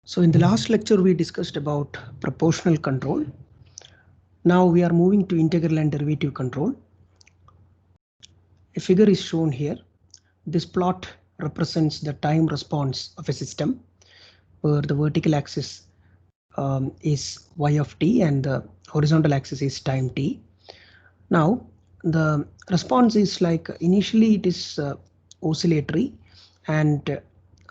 So in the last lecture, we discussed about proportional control. Now we are moving to integral and derivative control. A figure is shown here. This plot represents the time response of a system where the vertical axis is y of t and the horizontal axis is time t. Now the response is like initially it is oscillatory, and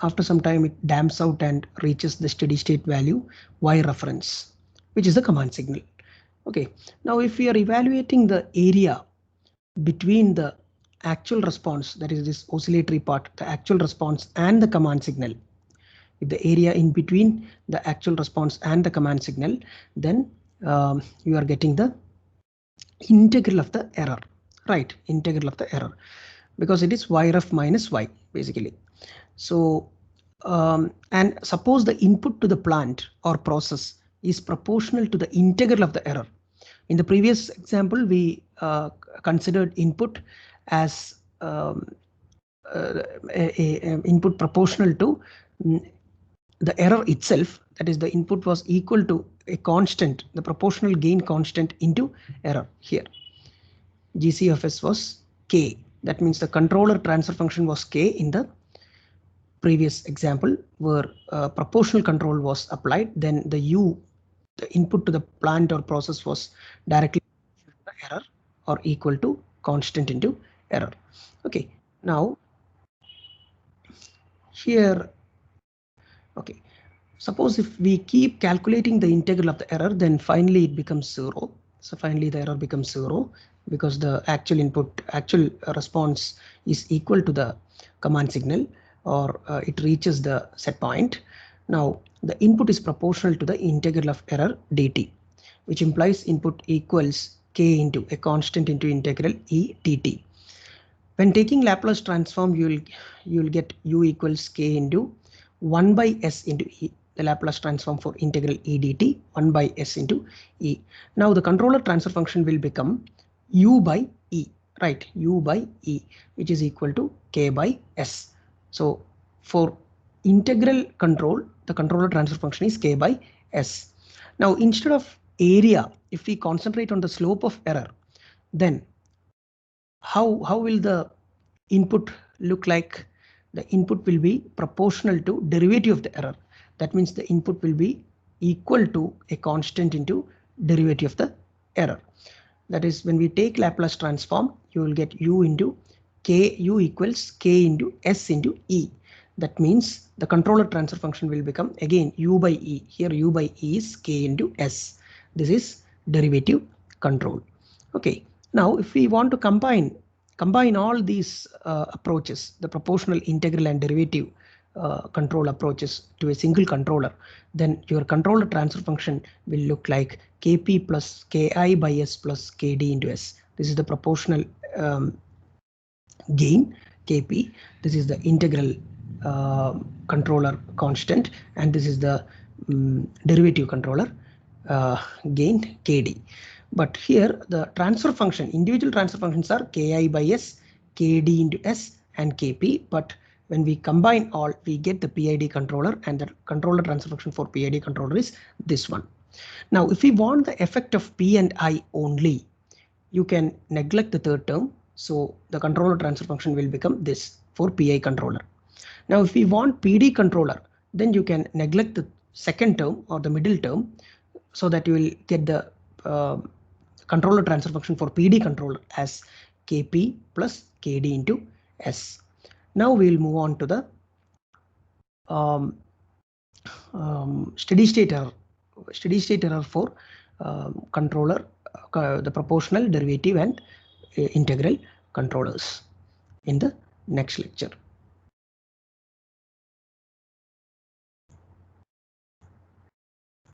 after some time it damps out and reaches the steady state value y reference, which is the command signal. Okay, now if we are evaluating the area between the actual response, that is this oscillatory part, the actual response and the command signal, if the area in between the actual response and the command signal, then you are getting the integral of the error, right? Integral of the error, because it is y ref minus y basically. So and suppose the input to the plant or process is proportional to the integral of the error. In the previous example, we considered input as input proportional to the error itself. That is, the input was equal to a constant, the proportional gain constant into error. Here GC of S was K. That means the controller transfer function was K in the previous example, where proportional control was applied. Then the U, the input to the plant or process, was directly the error or equal to constant into error. Okay, now here, okay, suppose if we keep calculating the integral of the error, then finally it becomes 0. So finally the error becomes 0 because the actual input, actual response is equal to the command signal, or it reaches the set point. Now the input is proportional to the integral of error dt, which implies input equals k into a constant into integral e dt. When taking Laplace transform, you will get u equals k into 1 by s into e, the Laplace transform for integral e dt, 1 by s into e. Now the controller transfer function will become u by e, right? U by e, which is equal to k by s. So for integral control, the controller transfer function is k by s. Now instead of area, if we concentrate on the slope of error, then how will the input look like? The input will be proportional to derivative of the error. That means the input will be equal to a constant into derivative of the error. That is, when we take Laplace transform, you will get u into k, u equals k into s into e. That means the controller transfer function will become again u by e. Here u by e is k into s. This is derivative control. Okay, now if we want to combine all these approaches, the proportional, integral and derivative control approaches, to a single controller, then your controller transfer function will look like kp plus ki by s plus kd into s. This is the proportional gain kp. This is the integral controller constant, and this is the derivative controller gain kd. But here the transfer function, individual transfer functions are ki by s, kd into s and kp. But when we combine all, we get the PID controller, and the controller transfer function for PID controller is this one. Now if we want the effect of p and I only, you can neglect the third term. So the controller transfer function will become this for PI controller. Now if we want PD controller, then you can neglect the second term or the middle term, so that you will get the controller transfer function for PD controller as kp plus kd into s. Now we will move on to the steady state error. Steady state error for controller, the proportional, derivative and integral controllers in the next lecture.